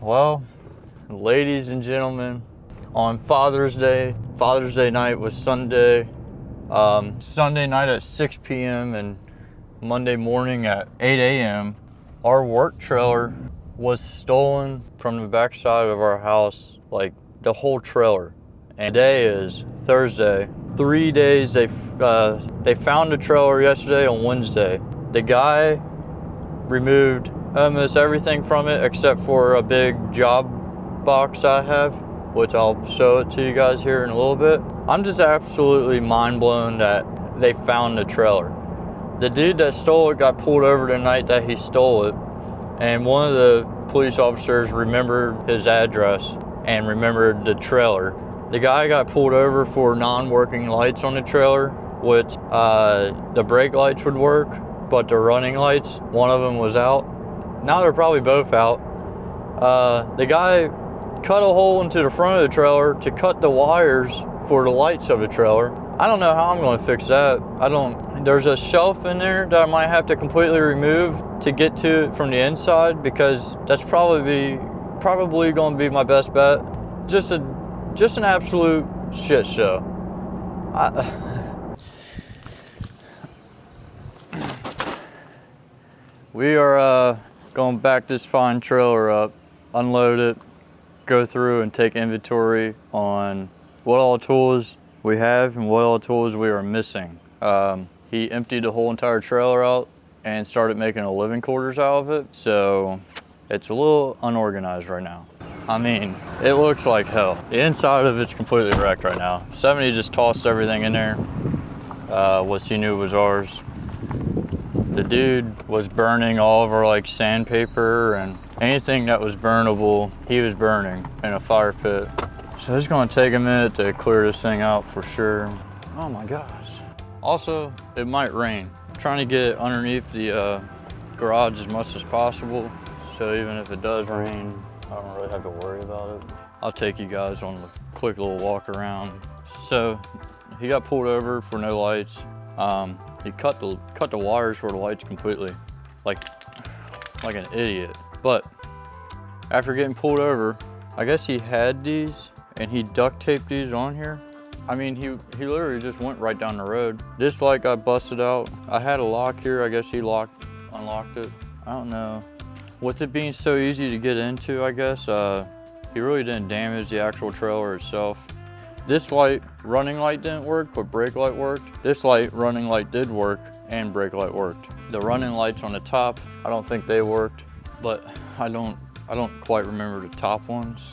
Well, ladies and gentlemen, on Father's Day night was Sunday. Sunday night at 6 p.m. and Monday morning at 8 a.m. Our work trailer was stolen from the backside of our house, like the whole trailer. And today is Thursday. 3 days. They found the trailer yesterday on Wednesday. The guy removed almost everything from it except for a big job box I have, which I'll show it to you guys here in a little bit. I'm just absolutely mind blown that they found the trailer. The dude that stole it got pulled over the night that he stole it, and one of the police officers remembered his address and remembered the trailer. The guy got pulled over for non-working lights on the trailer, which the brake lights would work, but the running lights, one of them was out. Now they're probably both out. The guy cut a hole into the front of the trailer to cut the wires for the lights of the trailer. I don't know how I'm going to fix that. There's a shelf in there that I might have to completely remove to get to it from the inside, because that's probably going to be my best bet. Just an absolute shit show. We are going to back this fine trailer up, unload it, go through and take inventory on what all tools we have and what all tools we are missing. He emptied the whole entire trailer out and started making a living quarters out of it, so it's a little unorganized right now. I mean, it looks like hell. The inside of it's completely wrecked right now. 70 just tossed everything in there, what he knew was ours. The dude was burning all of our like sandpaper and anything that was burnable, he was burning in a fire pit. So it's gonna take a minute to clear this thing out for sure. Oh my gosh. Also, it might rain. I'm trying to get underneath the garage as much as possible, so even if it does rain, I don't really have to worry about it. I'll take you guys on a quick little walk around. So he got pulled over for no lights. He cut the wires for the lights completely, like an idiot. But after getting pulled over, I guess he had these and he duct taped these on here. I mean, he literally just went right down the road. This light got busted out. I had a lock here. I guess he unlocked it. I don't know. With it being so easy to get into, I guess, he really didn't damage the actual trailer itself. This running light didn't work, but brake light worked. This running light did work and brake light worked. The running lights on the top, I don't think they worked, but I don't quite remember the top ones.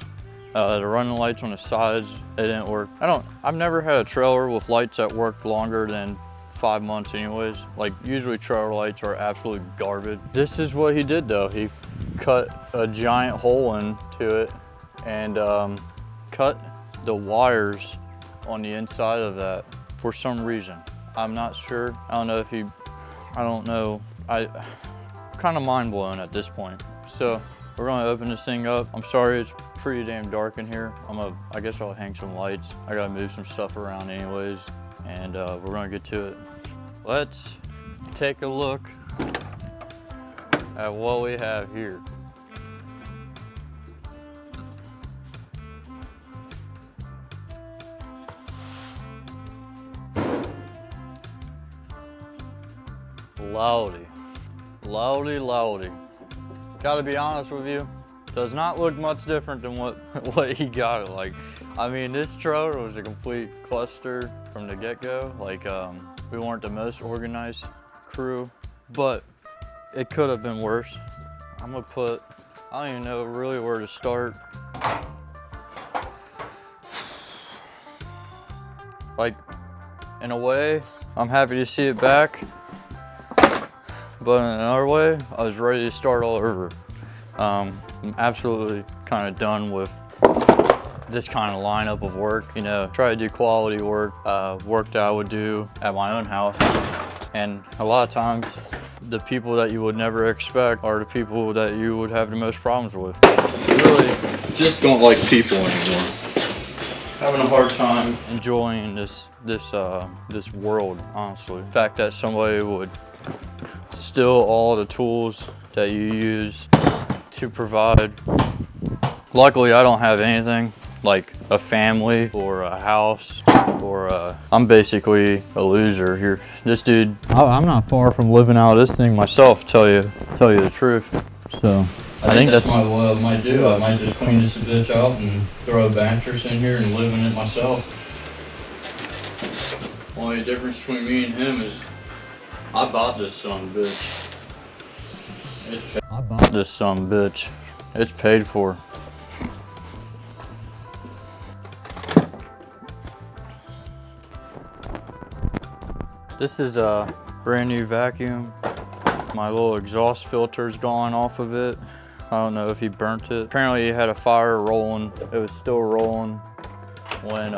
The running lights on the sides, they didn't work. I've never had a trailer with lights that worked longer than 5 months anyways. Like, usually trailer lights are absolute garbage. This is what he did though. He cut a giant hole into it and cut the wires on the inside of that for some reason. I'm not sure. I'm kind of mind blown at this point. So we're gonna open this thing up. I'm sorry, it's pretty damn dark in here. I guess I'll hang some lights. I gotta move some stuff around anyways, and we're gonna get to it. Let's take a look at what we have here. Loudy. Gotta be honest with you, does not look much different than what he got it like. I mean, this trailer was a complete cluster from the get-go. Like, we weren't the most organized crew, but it could have been worse. I don't even know really where to start. Like, in a way, I'm happy to see it back. But in another way, I was ready to start all over. I'm absolutely kind of done with this kind of lineup of work. You know, try to do quality work, work that I would do at my own house. And a lot of times, the people that you would never expect are the people that you would have the most problems with. You really just don't like people anymore. Having a hard time enjoying this world, honestly. The fact that somebody would steal all the tools that you use to provide Luckily, I don't have anything like a family or a house or I'm basically a loser here. This dude, I'm not far from living out this thing myself, tell you the truth. So I think that's what I might do. I might just clean this bitch out and throw a mattress in here and live in it myself. Only difference between me and him is I bought this son of a bitch. I bought this son of a bitch. It's paid for. This is a brand new vacuum. My little exhaust filter's gone off of it. I don't know if he burnt it. Apparently he had a fire rolling. It was still rolling when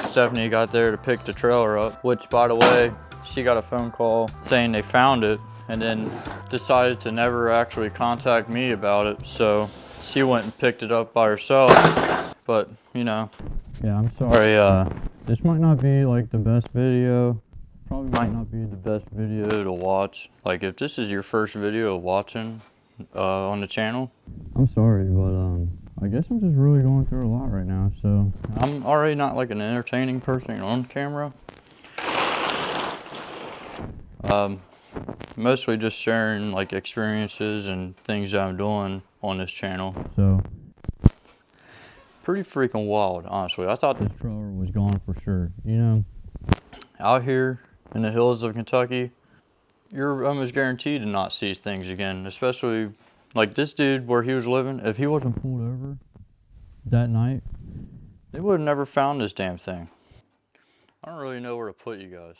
Stephanie got there to pick the trailer up, which by the way, she got a phone call saying they found it and then decided to never actually contact me about it. So she went and picked it up by herself, but you know. Yeah, I'm sorry. This might not be like the best video. Probably might not be the best video to watch. Like if this is your first video watching on the channel, I'm sorry, but I guess I'm just really going through a lot right now. So I'm already not like an entertaining person on camera. Mostly just sharing like experiences and things that I'm doing on this channel. So pretty freaking wild, honestly. I thought this trailer was gone for sure. You know, out here in the hills of Kentucky, you're almost guaranteed to not see things again, especially like this dude where he was living. If he wasn't pulled over that night, they would have never found this damn thing. I don't really know where to put you guys.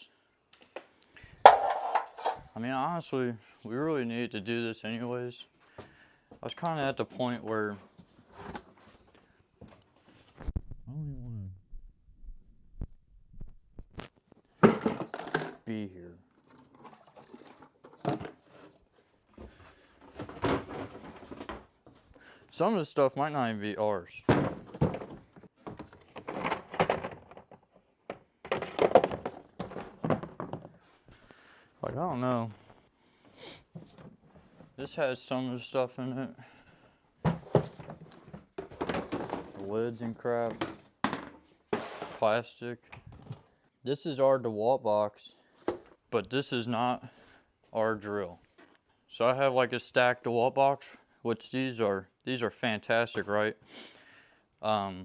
I mean, honestly, we really need to do this anyways. I was kind of at the point where I don't even want to be here. Some of the stuff might not even be ours. Like, I don't know. This has some of the stuff in it. The lids and crap. Plastic. This is our DeWalt box, but this is not our drill. So I have like a stacked DeWalt box, which these are fantastic, right? I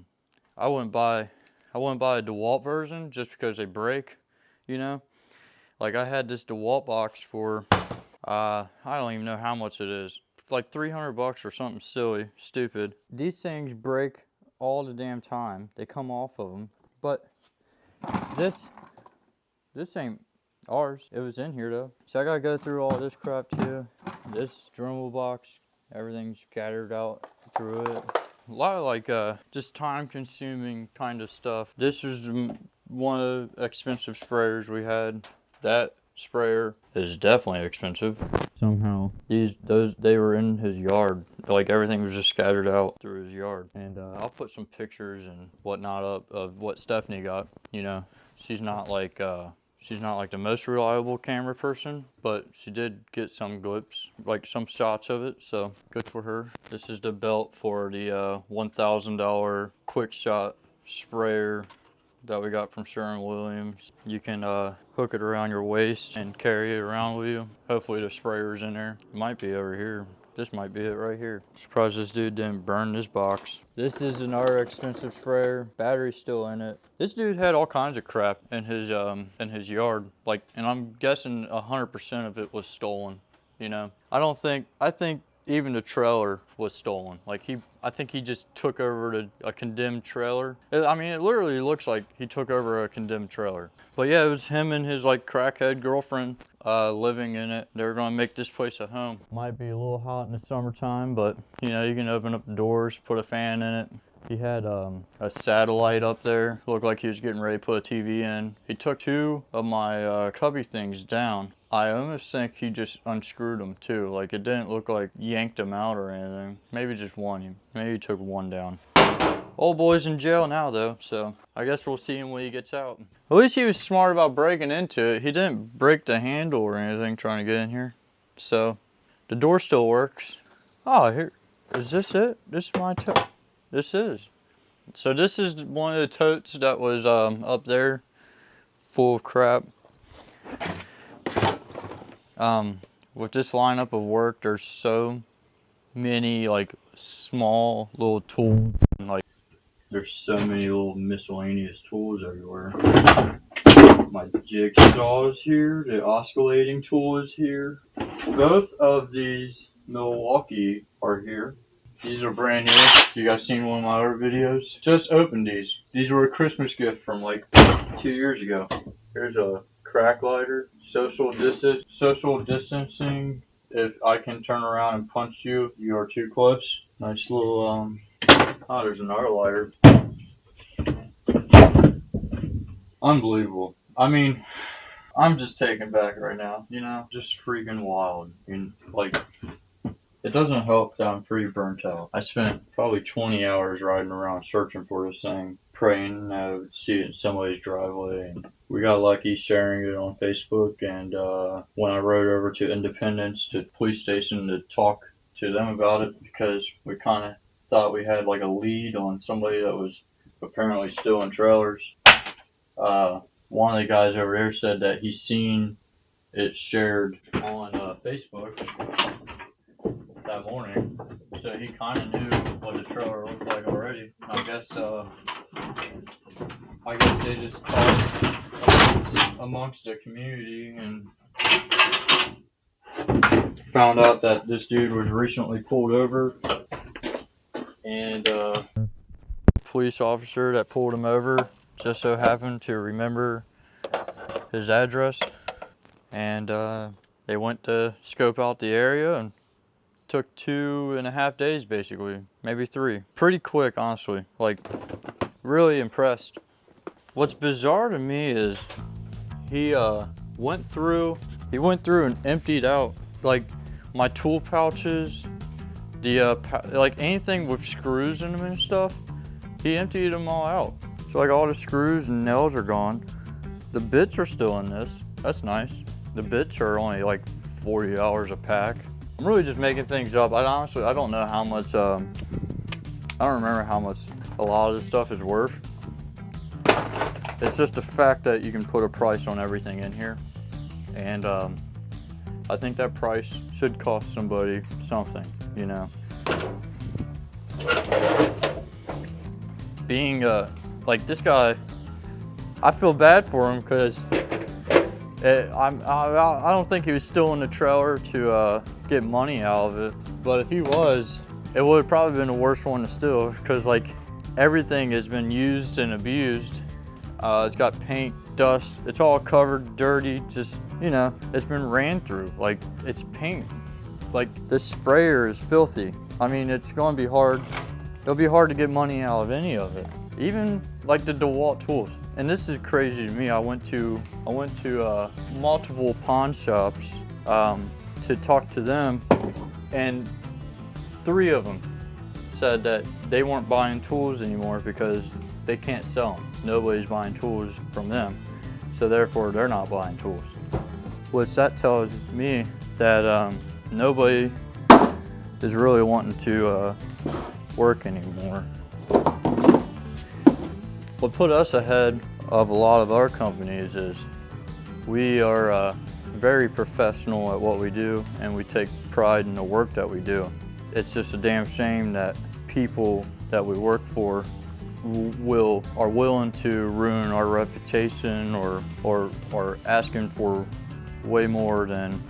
wouldn't buy a DeWalt version just because they break, you know? Like I had this DeWalt box for, I don't even know how much it is. Like 300 bucks or something silly, stupid. These things break all the damn time. They come off of them. But this ain't ours. It was in here though. So I gotta go through all this crap too. This dremel box, everything's scattered out through it. A lot of like just time consuming kind of stuff. This was one of the expensive sprayers we had. That sprayer is definitely expensive. Somehow they were in his yard. Like everything was just scattered out through his yard. And I'll put some pictures and whatnot up of what Stephanie got. You know, she's not like the most reliable camera person, but she did get some clips, like some shots of it, so good for her. This is the belt for the $1,000 quick shot sprayer that we got from Sherwin-Williams. You can hook it around your waist and carry it around with you. Hopefully the sprayer's in there. It might be over here. This might be it right here. Surprised this dude didn't burn this box. This is another expensive sprayer. Battery's still in it. This dude had all kinds of crap in his yard. Like, and I'm guessing 100% of it was stolen. You know, I think even the trailer was stolen. Like I think he just took over a condemned trailer. I mean, it literally looks like he took over a condemned trailer. But yeah, it was him and his like crackhead girlfriend living in it. They were gonna make this place a home. Might be a little hot in the summertime, but you know, you can open up the doors, put a fan in it. He had a satellite up there. Looked like he was getting ready to put a TV in. He took two of my cubby things down. I almost think he just unscrewed them too. Like it didn't look like yanked them out or anything. Maybe just one. Maybe he took one down. Old boy's in jail now though, so I guess we'll see him when he gets out. At least he was smart about breaking into it. He didn't break the handle or anything trying to get in here. So the door still works. Oh, here, is this it? This is my toe. this is. So this is one of the totes that was up there, full of crap. With this lineup of work, there's so many like small little tools, and like there's so many little miscellaneous tools everywhere. My jigsaw is here, the oscillating tool is here. Both of these Milwaukee are here. These are brand new. You guys seen one of my other videos? Just opened these. These were a Christmas gift from like 2 years ago. Here's a crack lighter. Social distancing. If I can turn around and punch you, you are too close. Nice little, oh, there's another lighter. Unbelievable. I mean, I'm just taken back right now, you know? Just freaking wild. And, like, it doesn't help that I'm pretty burnt out. I spent probably 20 hours riding around searching for this thing, praying I would see it in somebody's driveway. And we got lucky sharing it on Facebook. And when I rode over to Independence, to the police station, to talk to them about it, because we kind of thought we had like a lead on somebody that was apparently still in trailers. One of the guys over there said that he's seen it shared on Facebook that morning, so he kind of knew what the trailer looked like already. I guess they just talked amongst the community and found out that this dude was recently pulled over, and police officer that pulled him over just so happened to remember his address, and they went to scope out the area, and took 2.5 days basically, maybe 3. Pretty quick, honestly. Like, really impressed. What's bizarre to me is he went through and emptied out like my tool pouches, the like anything with screws in them and stuff. He emptied them all out. So like all the screws and nails are gone. The bits are still in this. That's nice. The bits are only like $40 a pack. I'm really just making things up. I don't know how much, I don't remember how much a lot of this stuff is worth. It's just the fact that you can put a price on everything in here. And I think that price should cost somebody something, you know. Being like this guy, I feel bad for him because I don't think he was still in the trailer to get money out of it. But if he was, it would have probably been the worst one to steal, because like everything has been used and abused. It's got paint, dust, it's all covered, dirty, just, you know, it's been ran through. Like, it's paint. Like, this sprayer is filthy. I mean, it's gonna be hard. It'll be hard to get money out of any of it. Even like the DeWalt tools. And this is crazy to me. I went to multiple pawn shops to talk to them, and 3 of them said that they weren't buying tools anymore because they can't sell them. Nobody's buying tools from them, so therefore they're not buying tools. Which that tells me that nobody is really wanting to work anymore. What put us ahead of a lot of our companies is we are very professional at what we do, and we take pride in the work that we do. It's just a damn shame that people that we work for are willing to ruin our reputation or asking for way more than.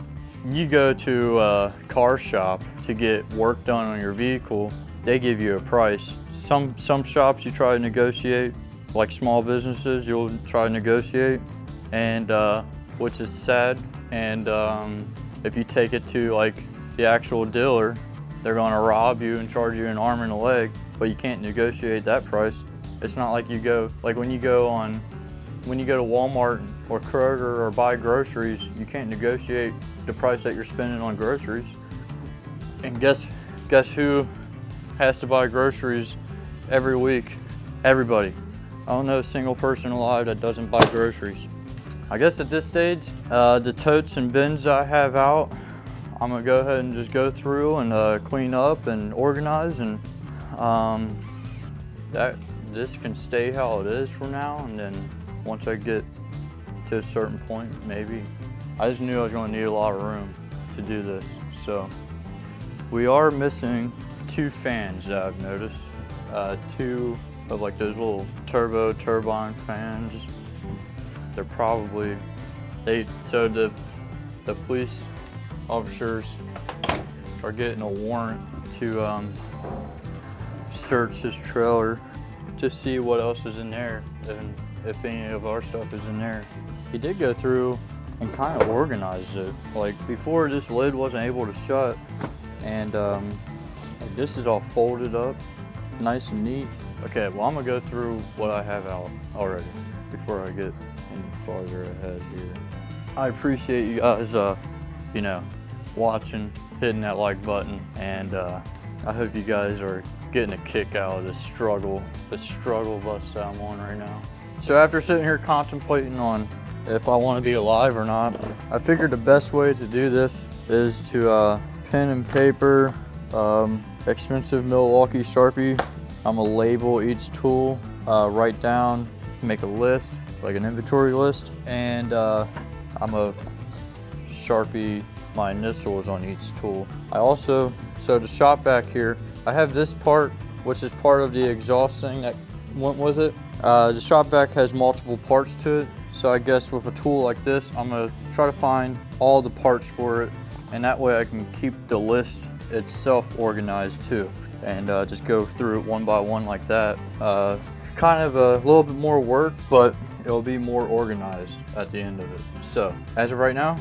You go to a car shop to get work done on your vehicle, they give you a price. Some shops you try to negotiate, like small businesses, you'll try to negotiate, and which is sad. And if you take it to like the actual dealer, they're gonna rob you and charge you an arm and a leg, but you can't negotiate that price. It's not like you go, like when you go to Walmart or Kroger or buy groceries, you can't negotiate the price that you're spending on groceries. And guess who has to buy groceries every week? Everybody. I don't know a single person alive that doesn't buy groceries. I guess at this stage, the totes and bins I have out, I'm gonna go ahead and just go through and clean up and organize, and this can stay how it is for now, and then once I get to a certain point, maybe. I just knew I was going to need a lot of room to do this. So we are missing 2 fans that I've noticed. 2 of like those little turbo turbine fans. They're probably, so the police officers are getting a warrant to search his trailer to see what else is in there and if any of our stuff is in there. He did go through and kind of organize it. Like before, this lid wasn't able to shut, and like this is all folded up nice and neat. Okay, well, I'm gonna go through what I have out already before I get any farther ahead here. I appreciate you guys you know, watching, hitting that like button, and I hope you guys are getting a kick out of this struggle bus that I'm on right now. So after sitting here contemplating on if I want to be alive or not, I figured the best way to do this is to pen and paper, expensive Milwaukee Sharpie. I'm gonna label each tool, write down, make a list, like an inventory list, and I'm gonna Sharpie my initials on each tool. I also, so the shop vac here, I have this part, which is part of the exhaust thing that went with it. The shop vac has multiple parts to it. So I guess with a tool like this, I'm gonna try to find all the parts for it, and that way I can keep the list itself organized too, and just go through it one by one like that. Kind of a little bit more work, but it'll be more organized at the end of it. So as of right now,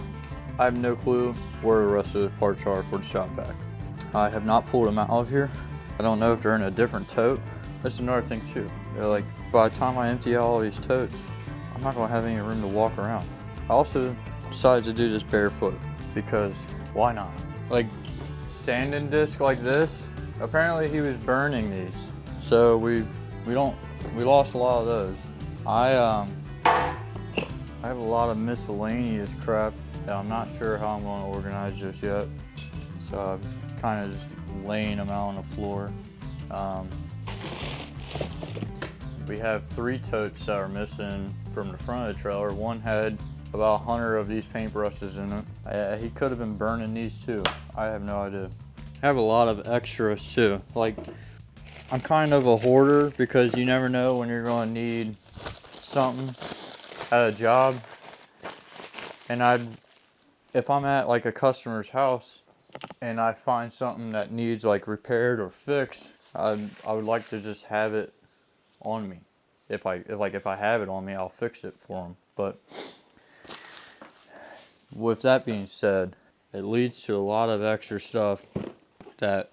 I have no clue where the rest of the parts are for the shop vac. I have not pulled them out of here. I don't know if they're in a different tote. That's another thing too. Like by the time I empty out all these totes, I'm not gonna have any room to walk around. I also decided to do this barefoot because why not? Like sanding disc like this, apparently he was burning these. So we lost a lot of those. I have a lot of miscellaneous crap that I'm not sure how I'm gonna organize just yet. So I'm kind of just laying them out on the floor. We have 3 totes that are missing from the front of the trailer. One had about 100 of these paintbrushes in it. He could have been burning these too. I have no idea. I have a lot of extras too. Like, I'm kind of a hoarder because you never know when you're going to need something at a job. And if I'm at like a customer's house and I find something that needs like repaired or fixed, I would like to just have it on me. If I have it on me, I'll fix it for them. But with that being said, it leads to a lot of extra stuff that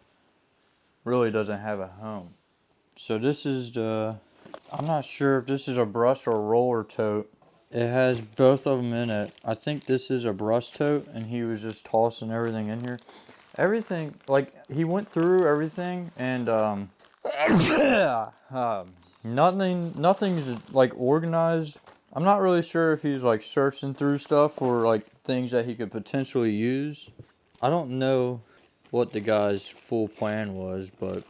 really doesn't have a home. So this is I'm not sure if this is a brush or roller tote. It has both of them in it. I think this is a brush tote, and he was just tossing everything in here. Everything, like, he went through everything, and nothing's like organized. I'm not really sure if he's like searching through stuff for like things that he could potentially use. I don't know what the guy's full plan was, but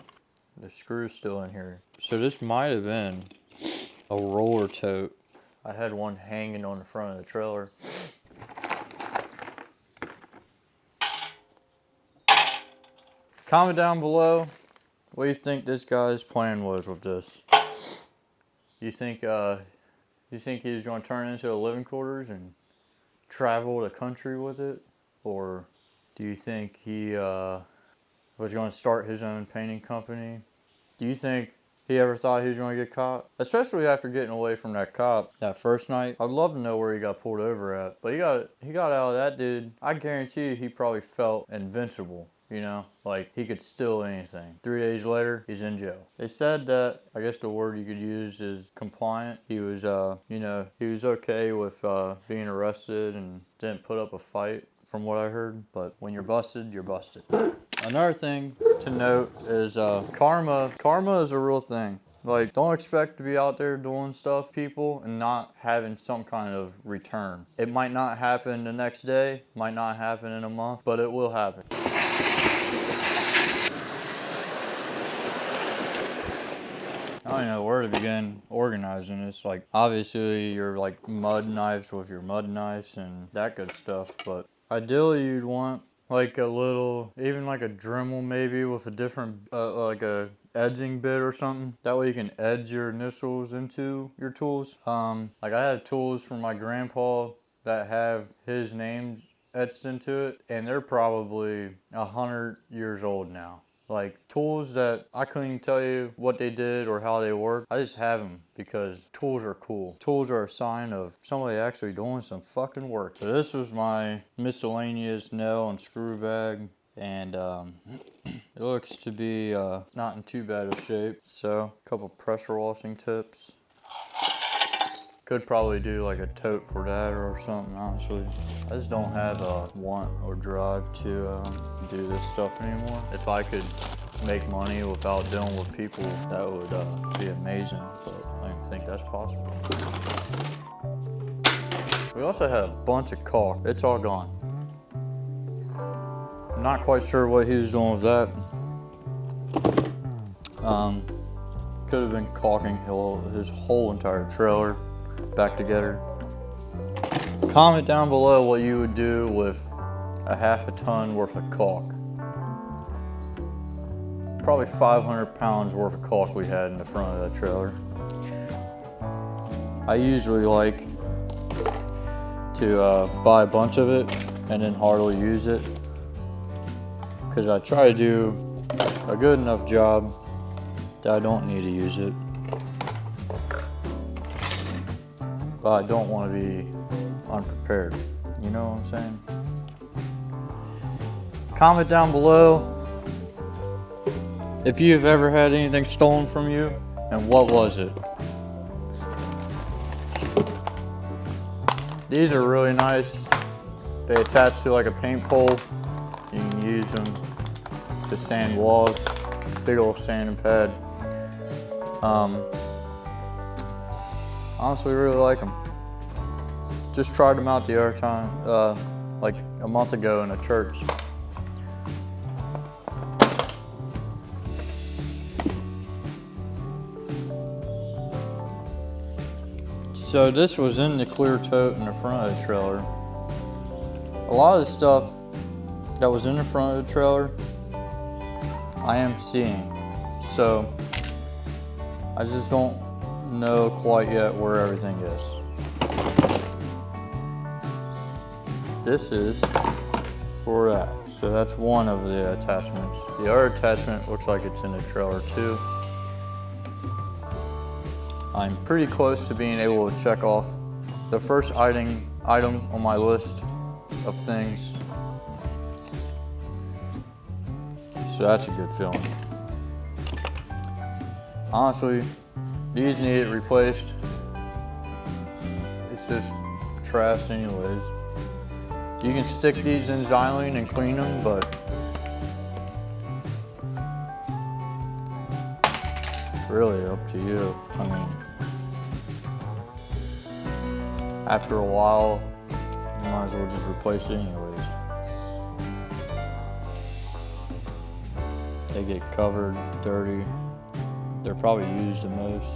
the screw's still in here. So this might have been a roller tote. I had one hanging on the front of the trailer. Comment down below what you think this guy's plan was with this. You think he was going to turn it into a living quarters and travel the country with it? Or do you think he was going to start his own painting company? Do you think he ever thought he was going to get caught? Especially after getting away from that cop that first night. I'd love to know where he got pulled over at. But he got out of that dude. I guarantee you he probably felt invincible. You know, like he could steal anything. 3 days later, he's in jail. They said that, I guess the word you could use is compliant. He was, he was okay with being arrested and didn't put up a fight from what I heard. But when you're busted, you're busted. Another thing to note is karma. Karma is a real thing. Like, don't expect to be out there doing stuff, people, and not having some kind of return. It might not happen the next day, might not happen in a month, but it will happen. I don't know where to begin organizing this. Like, obviously your like mud knives with your mud knives and that good stuff, but ideally you'd want like a little, even like a Dremel maybe with a different, like a edging bit or something. That way you can edge your initials into your tools. Like I had tools from my grandpa that have his name etched into it, and they're probably 100 years old now. Like tools that I couldn't even tell you what they did or how they work. I just have them because tools are cool. Tools are a sign of somebody actually doing some fucking work. So this was my miscellaneous nail and screw bag, and it looks to be not in too bad of shape. So a couple pressure washing tips. Could probably do like a tote for that or something, honestly. I just don't have a want or drive to do this stuff anymore. If I could make money without dealing with people, that would be amazing, but I don't think that's possible. We also had a bunch of caulk. It's all gone. I'm not quite sure what he was doing with that. Could have been caulking his whole entire trailer back together. Comment down below what you would do with a half a ton worth of caulk. Probably 500 pounds worth of caulk we had in the front of that trailer. I usually like to buy a bunch of it and then hardly use it, because I try to do a good enough job that I don't need to use it. But I don't want to be unprepared. You know what I'm saying? Comment down below if you've ever had anything stolen from you, and what was it? These are really nice. They attach to like a paint pole. You can use them to sand walls. Big old sanding pad. Honestly, really like them. Just tried them out the other time, like a month ago in a church. So this was in the clear tote in the front of the trailer. A lot of the stuff that was in the front of the trailer, I am seeing. So I just don't know quite yet where everything is. This is for that. So that's one of the attachments. The other attachment looks like it's in the trailer too. I'm pretty close to being able to check off the first item on my list of things. So that's a good feeling. Honestly, these need it replaced. It's just trash anyways. You can stick these in xylene and clean them, but really up to you. I mean, after a while, you might as well just replace it anyways. They get covered, dirty. They're probably used the most.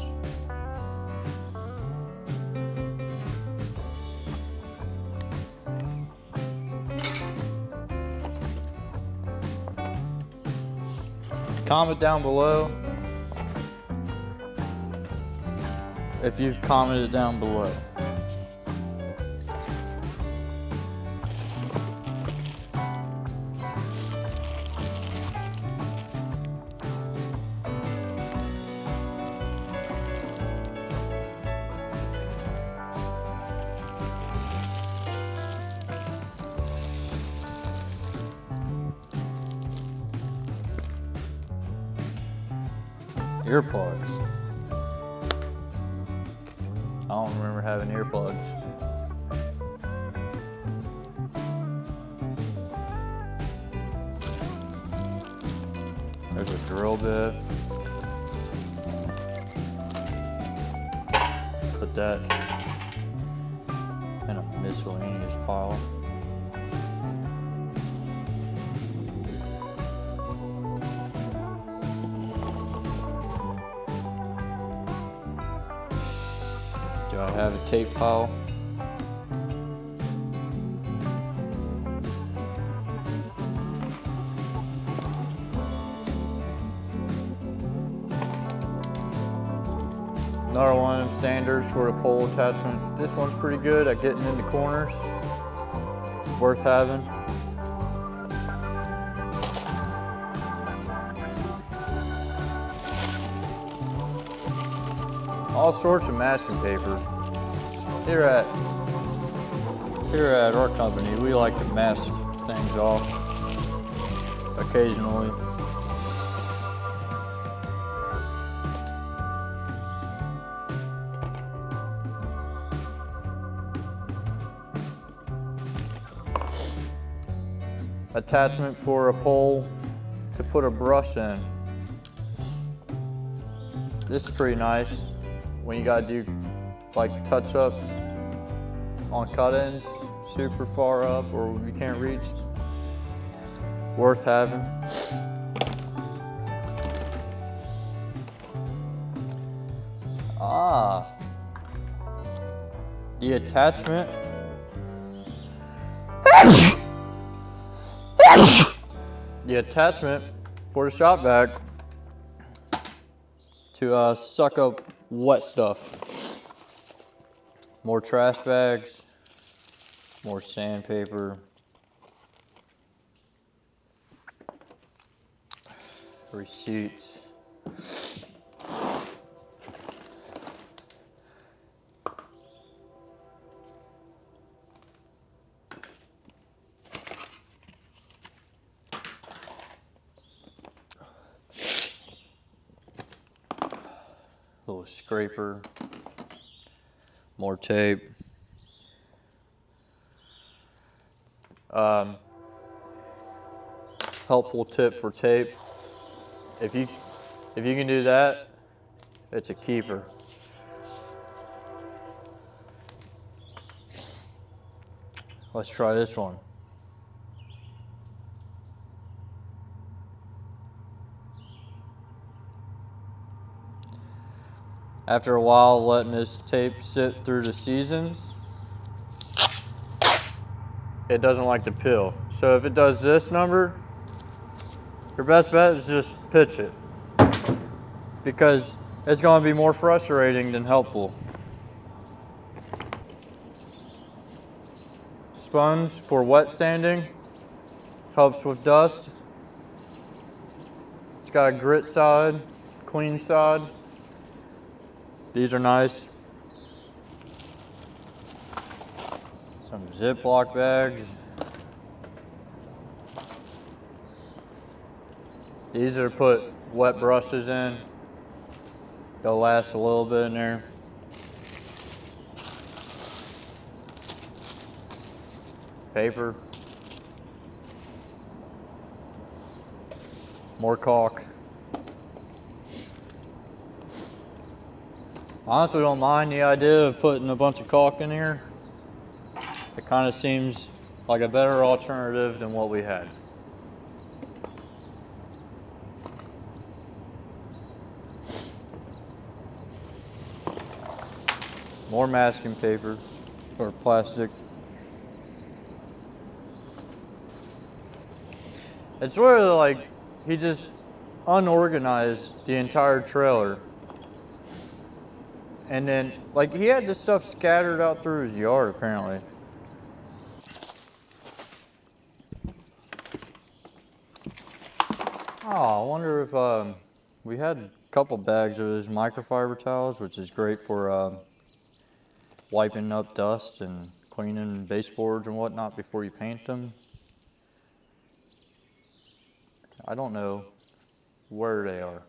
Comment down below if you've commented down below. Earplugs. I don't remember having earplugs. There's a drill bit. Put that in a miscellaneous pile. Here I have a tape pile. Another one of them sanders for the pole attachment. This one's pretty good at getting into corners. Worth having. All sorts of masking paper. Here at our company, we like to mask things off occasionally. Attachment for a pole to put a brush in. This is pretty nice when you gotta do like touch-ups on cut-ins, super far up or you can't reach. Worth having. The attachment. The attachment for the shop vac to suck up wet stuff. More trash bags, more sandpaper, receipts. Little scraper, more tape. Helpful tip for tape. If you can do that, it's a keeper. Let's try this one. After a while letting this tape sit through the seasons, it doesn't like to peel. So if it does this number, your best bet is just pitch it, because it's going to be more frustrating than helpful. Sponge for wet sanding, helps with dust. It's got a grit side, clean side. These are nice. Some Ziploc bags. These are to put wet brushes in. They'll last a little bit in there. Paper. More caulk. Honestly, don't mind the idea of putting a bunch of caulk in here. It kind of seems like a better alternative than what we had. More masking paper or plastic. It's really like he just unorganized the entire trailer. And then, like, he had this stuff scattered out through his yard, apparently. Oh, I wonder if we had a couple bags of his microfiber towels, which is great for wiping up dust and cleaning baseboards and whatnot before you paint them. I don't know where they are.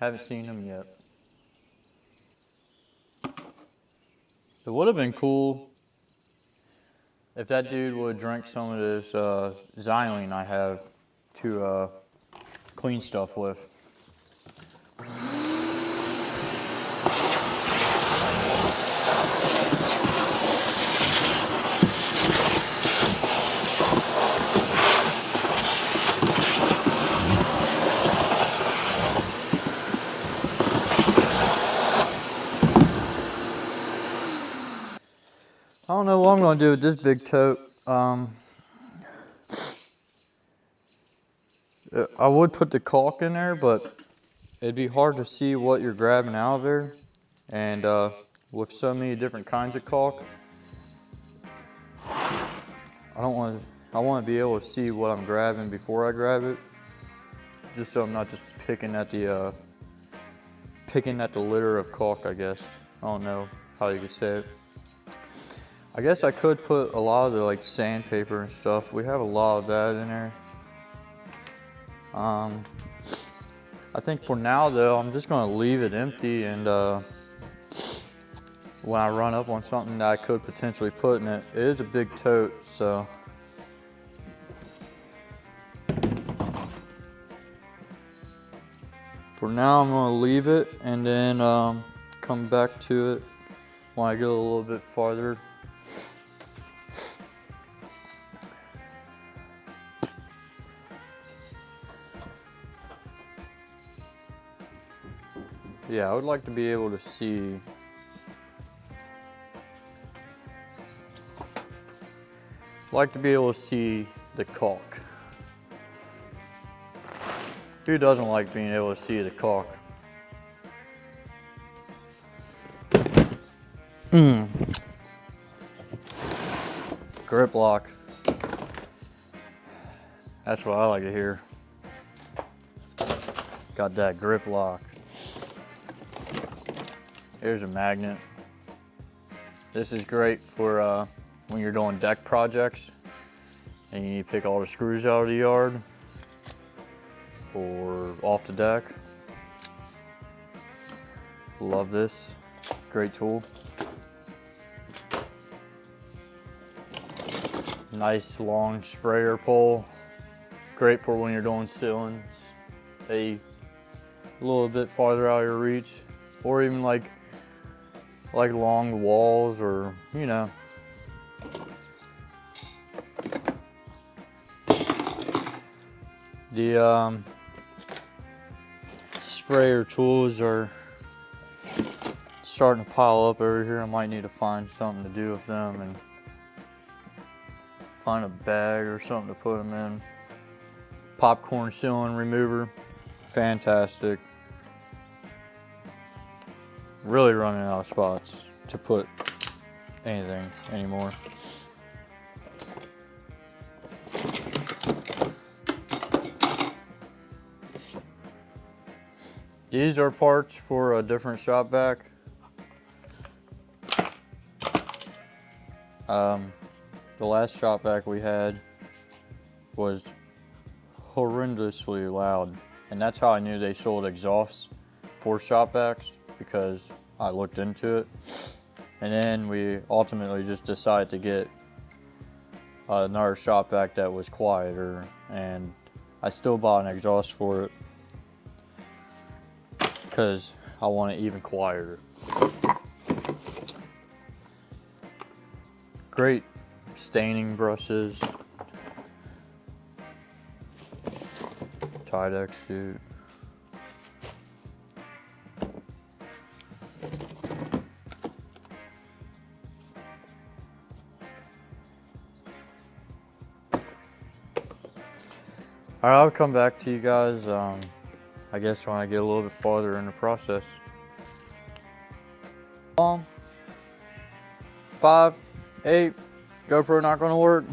Haven't seen them yet. It would have been cool if that dude would have drank some of this xylene I have to clean stuff with. don't know what I'm gonna do with this big tote. I would put the caulk in there, but it'd be hard to see what you're grabbing out of there. And with so many different kinds of caulk, I want to be able to see what I'm grabbing before I grab it, just so I'm not just picking at the litter of caulk, I guess. I don't know how you could say it. I guess I could put a lot of the like sandpaper and stuff. We have a lot of that in there. I think for now though, I'm just gonna leave it empty, and when I run up on something that I could potentially put in it, it is a big tote, so. For now, I'm gonna leave it and then come back to it when I get a little bit farther. Yeah, I would like to be able to see the caulk. Who doesn't like being able to see the caulk? Grip lock. That's what I like to hear. Got that grip lock. Here's a magnet. This is great for when you're doing deck projects and you need to pick all the screws out of the yard or off the deck. Love this. Great tool. Nice long sprayer pole. Great for when you're doing ceilings. A little bit farther out of your reach, or even like along walls, or you know. The sprayer tools are starting to pile up over here. I might need to find something to do with them and find a bag or something to put them in. Popcorn ceiling remover, fantastic. Really running out of spots to put anything anymore. These are parts for a different shop vac. The last shop vac we had was horrendously loud, and that's how I knew they sold exhausts for shop vacs, because I looked into it. And then we ultimately just decided to get another shop vac that was quieter, and I still bought an exhaust for it because I want it even quieter. Great staining brushes. Tydex suit. All right, I'll come back to you guys, I guess when I get a little bit farther in the process. 5, 8, GoPro not gonna work.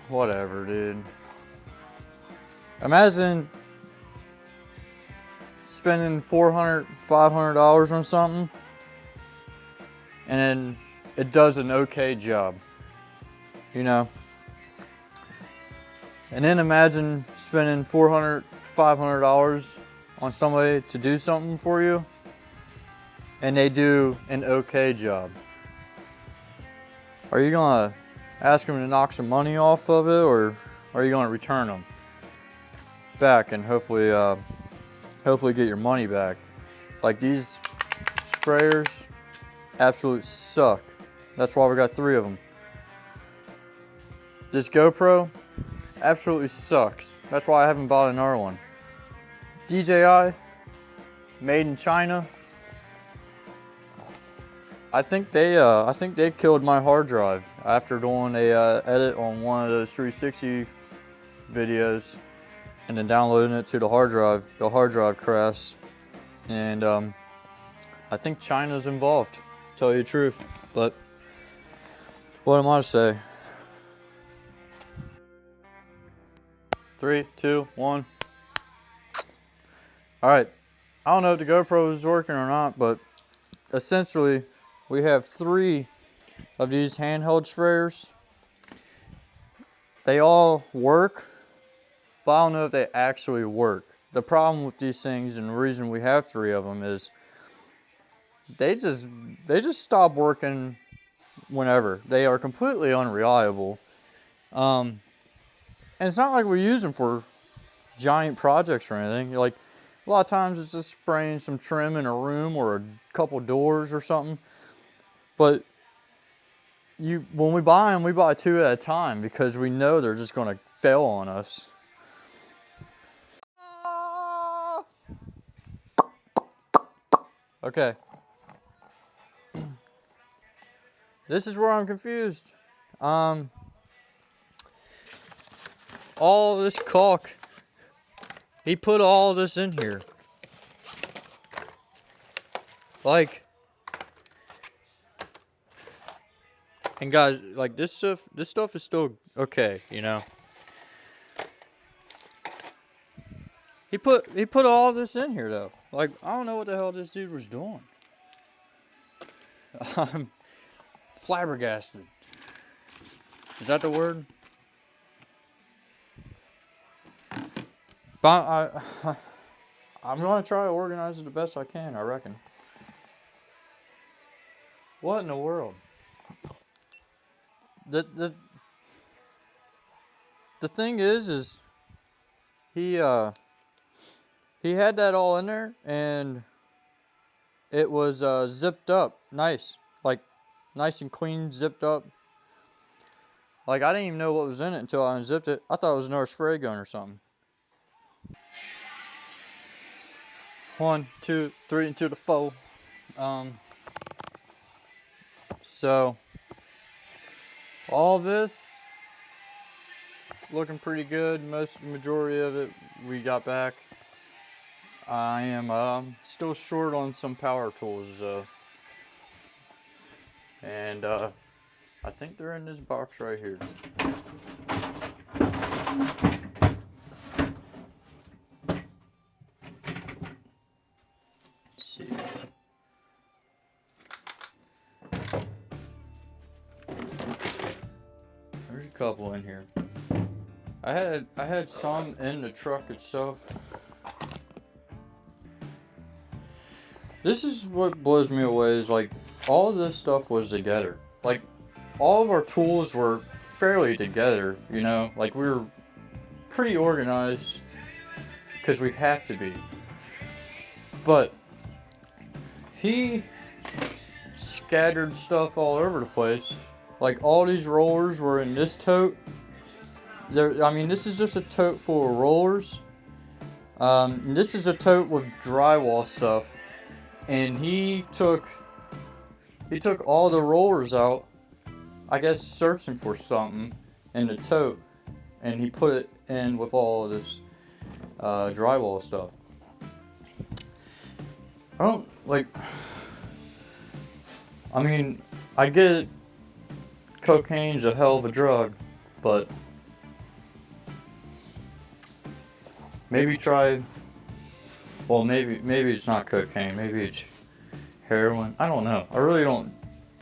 Whatever, dude. Imagine spending $400, $500 on something and then it does an okay job, you know? And then imagine spending $400, $500 on somebody to do something for you and they do an okay job. Are you gonna ask them to knock some money off of it, or are you gonna return them back and hopefully get your money back? Like, these sprayers absolutely suck. That's why we got 3 of them. This GoPro absolutely sucks. That's why I haven't bought another one. DJI, made in China. I think they killed my hard drive after doing a edit on one of those 360 videos, and then downloading it to the hard drive. The hard drive crashed, and I think China's involved. To tell you the truth, but what am I to say? 3, 2, 1. All right. I don't know if the GoPro is working or not, but essentially, we have 3 of these handheld sprayers. They all work, but I don't know if they actually work. The problem with these things, and the reason we have 3 of them, is they just stop working whenever. They are completely unreliable. And it's not like we use them for giant projects or anything. Like, a lot of times it's just spraying some trim in a room or a couple doors or something. But when we buy them, we buy 2 at a time because we know they're just going to fail on us. Okay. This is where I'm confused. All this caulk, he put all this in here. Like, and guys, like this stuff is still okay, you know. He put all this in here though. Like, I don't know what the hell this dude was doing. I'm flabbergasted. Is that the word? But I'm gonna try to organize it the best I can, I reckon. What in the world? The thing is he had that all in there, and it was zipped up, nice and clean, zipped up. Like, I didn't even know what was in it until I unzipped it. I thought it was another spray gun or something. 1, 2, 3 into the 4. So all this looking pretty good. Majority of it we got back. I am still short on some power tools though, and I think they're in this box right here. Let's see. There's a couple in here. I had some in the truck itself. This is what blows me away, is like all this stuff was together. Like, all of our tools were fairly together, you know, like we were pretty organized because we have to be. But he scattered stuff all over the place. Like, all these rollers were in this tote. I mean, this is just a tote full of rollers. This is a tote with drywall stuff. And he took all the rollers out, I guess searching for something in the tote, and he put it in with all of this drywall stuff. I mean, I get it, cocaine's a hell of a drug, but maybe try, well, maybe it's not cocaine, maybe it's heroin. I don't know.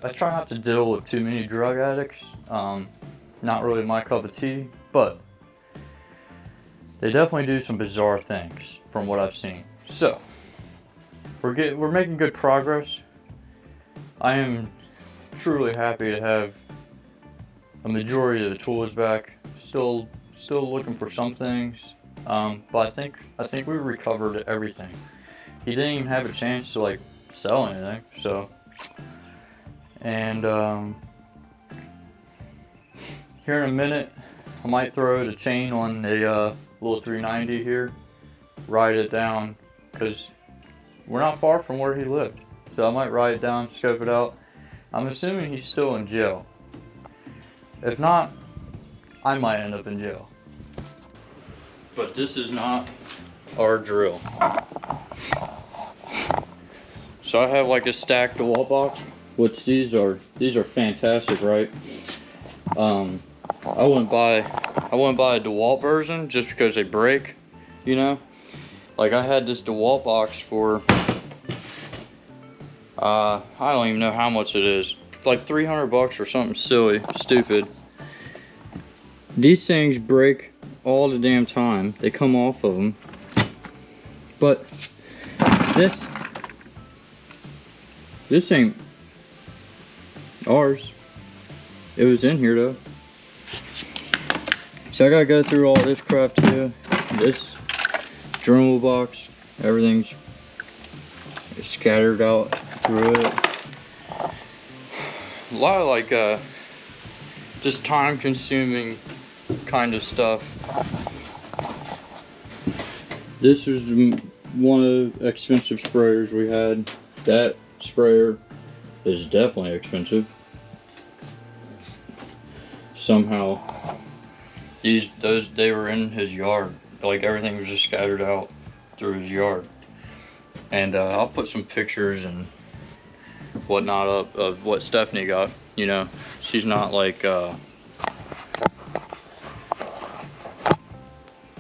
I try not to deal with too many drug addicts. Not really my cup of tea, but they definitely do some bizarre things from what I've seen. So, we're making good progress. I am truly happy to have a majority of the tools back. Still looking for some things. But I think we recovered everything. He didn't even have a chance to like sell anything, so. And here in a minute, I might throw the chain on a little 390 here, ride it down, because we're not far from where he lived. So I might ride it down, scope it out, I'm assuming he's still in jail. If not, I might end up in jail. But this is not our drill. So I have like a stacked DeWalt box, which these are fantastic, right? I wouldn't buy a DeWalt version just because they break, you know? Like I had this DeWalt box for I don't even know how much it is. It's like 300 bucks or something silly, stupid. These things break all the damn time. They come off of them. But this ain't ours. It was in here though. So I gotta go through all this crap too. This journal box, everything's scattered out through it. A lot of like just time consuming kind of stuff. This is one of the expensive sprayers we had. That sprayer is definitely expensive. Somehow they were in his yard. Like everything was just scattered out through his yard. And I'll put some pictures and whatnot up of what Stephanie got. You know, she's not like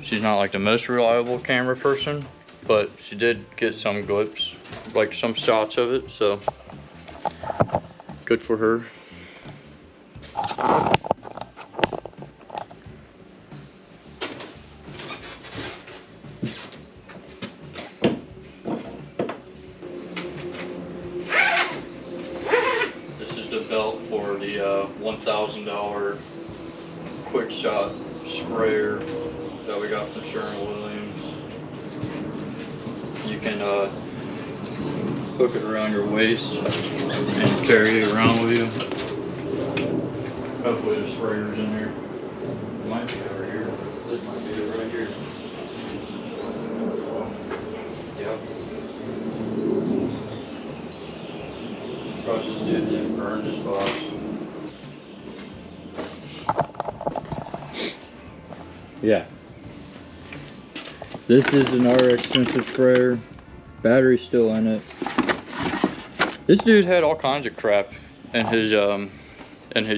she's not like the most reliable camera person, but she did get some clips, like some shots of it, so good for her. This is the belt for the $1,000 quick shot sprayer that we got from Sherwin-Williams. You can hook it around your waist and carry it around with you. Hopefully the sprayer's in there. It might be over here. This might be it right here. Yep. Surprised this dude didn't burn this box. Yeah. This is another expensive sprayer. Battery's still in it. This dude had all kinds of crap in his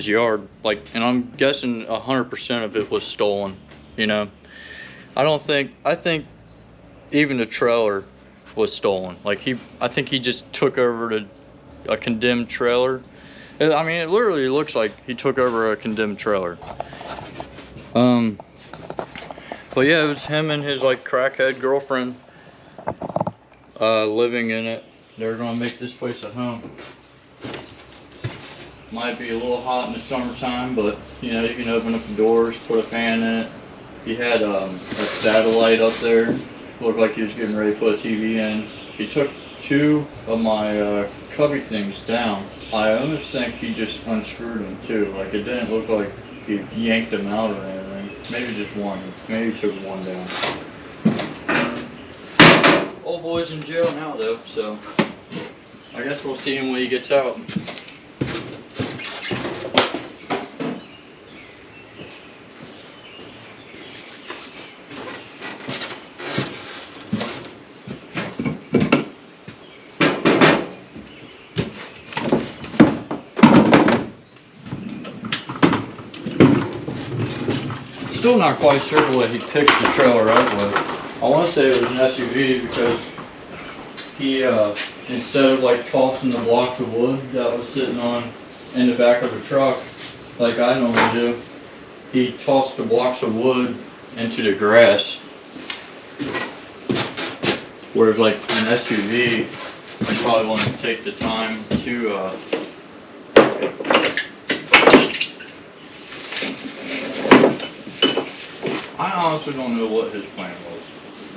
yard. Like, and I'm guessing 100% of it was stolen. You know, I think even the trailer was stolen. Like I think he just took over a condemned trailer. I mean, it literally looks like he took over a condemned trailer. But yeah, it was him and his like crackhead girlfriend living in it. They're gonna make this place a home. Might be a little hot in the summertime, but you know, you can open up the doors, put a fan in it. He had a satellite up there. Looked like he was getting ready to put a TV in. He took two of my cubby things down. I almost think he just unscrewed them too. Like it didn't look like he yanked them out or anything. Maybe just one. Maybe he took one down. Old boy's in jail now though, so I guess we'll see him when he gets out. Still not quite sure what he picked the trailer up with. I want to say it was an SUV because he, instead of like tossing the blocks of wood that was sitting in the back of the truck, like I normally do, he tossed the blocks of wood into the grass. Whereas like an SUV, I probably want to take the time to I honestly don't know what his plan was.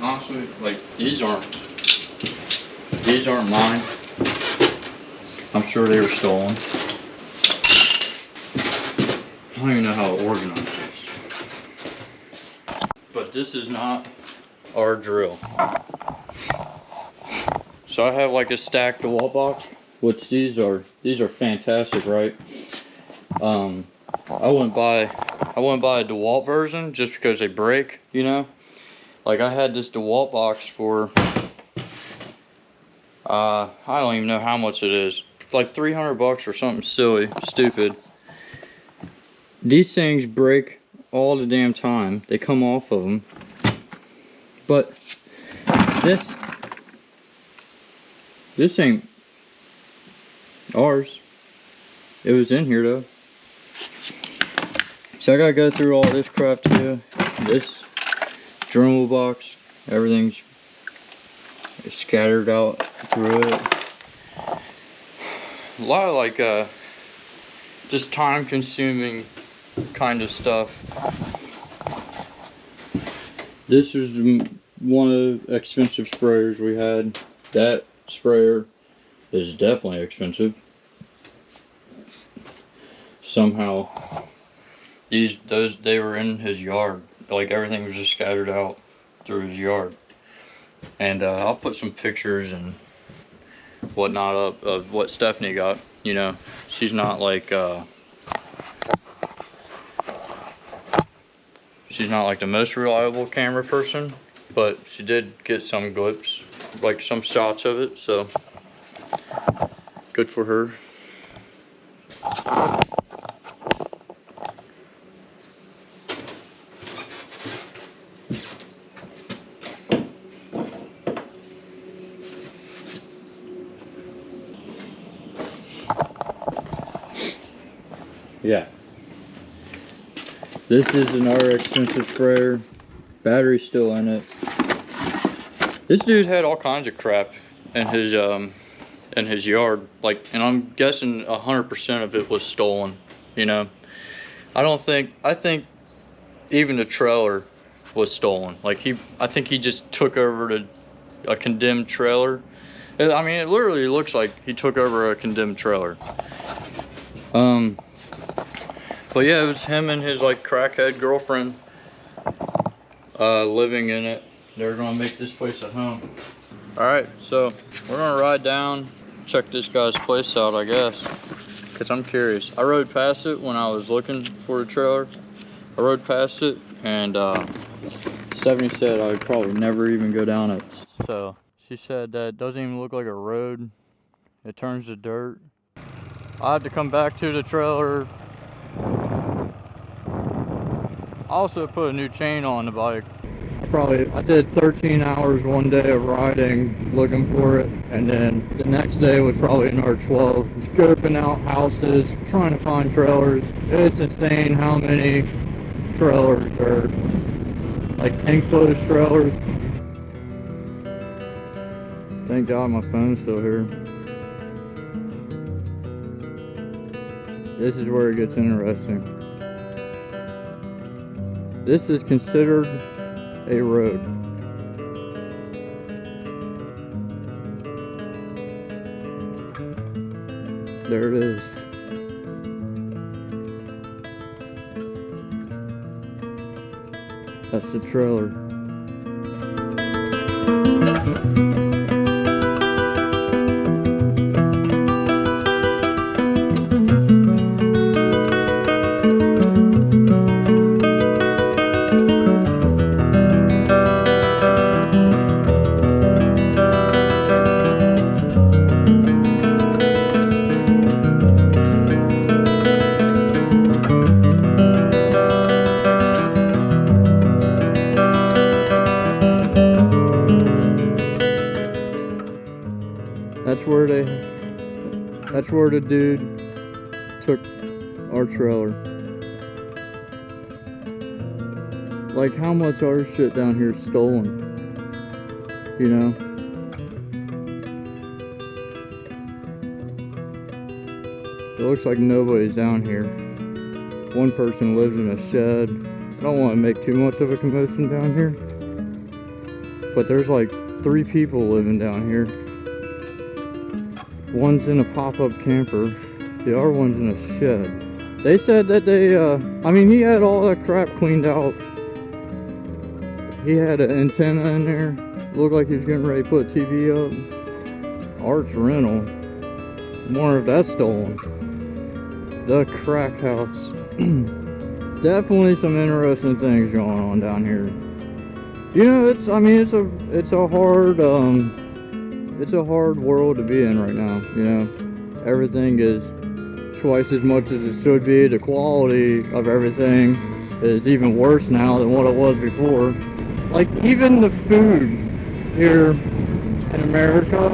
Honestly, like these aren't mine. I'm sure they were stolen. I don't even know how organized it is. But this is not our drill. So I have like a stacked DeWalt box, which these are fantastic, right? I wouldn't buy a DeWalt version just because they break, you know. Like I had this DeWalt box for I don't even know how much it is. It's like 300 bucks or something silly, stupid. These things break all the damn time. They come off of them. But this ain't ours. It was in here though. So I gotta go through all this crap too. This journal box, everything's scattered out through it. A lot of like just time consuming kind of stuff. This is one of the expensive sprayers we had. That sprayer is definitely expensive. Somehow they were in his yard. Like everything was just scattered out through his yard. And I'll put some pictures and whatnot up of what Stephanie got. You know, she's not like the most reliable camera person, but she did get some clips, like some shots of it, so good for her. Yeah. This is another expensive sprayer. Battery's still in it. This dude had all kinds of crap in his yard. Like, and I'm guessing 100% of it was stolen. You know, I think even the trailer was stolen. Like I think he just took over a condemned trailer. I mean, it literally looks like he took over a condemned trailer. But yeah, it was him and his like crackhead girlfriend living in it. They're gonna make this place a home. Alright, so we're gonna ride down, check this guy's place out, I guess, because I'm curious. I rode past it when I was looking for a trailer. I rode past it, and Stephanie said I would probably never even go down it. So she said that it doesn't even look like a road. It turns to dirt. I had to come back to the trailer. I also put a new chain on the bike. I did 13 hours one day of riding looking for it, and then the next day was probably another 12 scoping out houses, trying to find trailers. It's insane how many trailers are like enclosed trailers. Thank God my phone's still here. This is where it gets interesting. This is considered a road. There it is. That's the trailer. That's where the dude took our trailer. Like, how much of our shit down here is stolen? You know? It looks like nobody's down here. One person lives in a shed. I don't want to make too much of a commotion down here, but there's like 3 people living down here. One's in a pop-up camper, the other one's in a shed. They said that I mean, he had all that crap cleaned out. He had an antenna in there. Looked like he was getting ready to put a TV up. Art's rental. More of that stolen. The crack house. Definitely some interesting things going on down here. You know, it's a hard world to be in right now, you know. Everything is twice as much as it should be. The quality of everything is even worse now than what it was before. Like, even the food here in America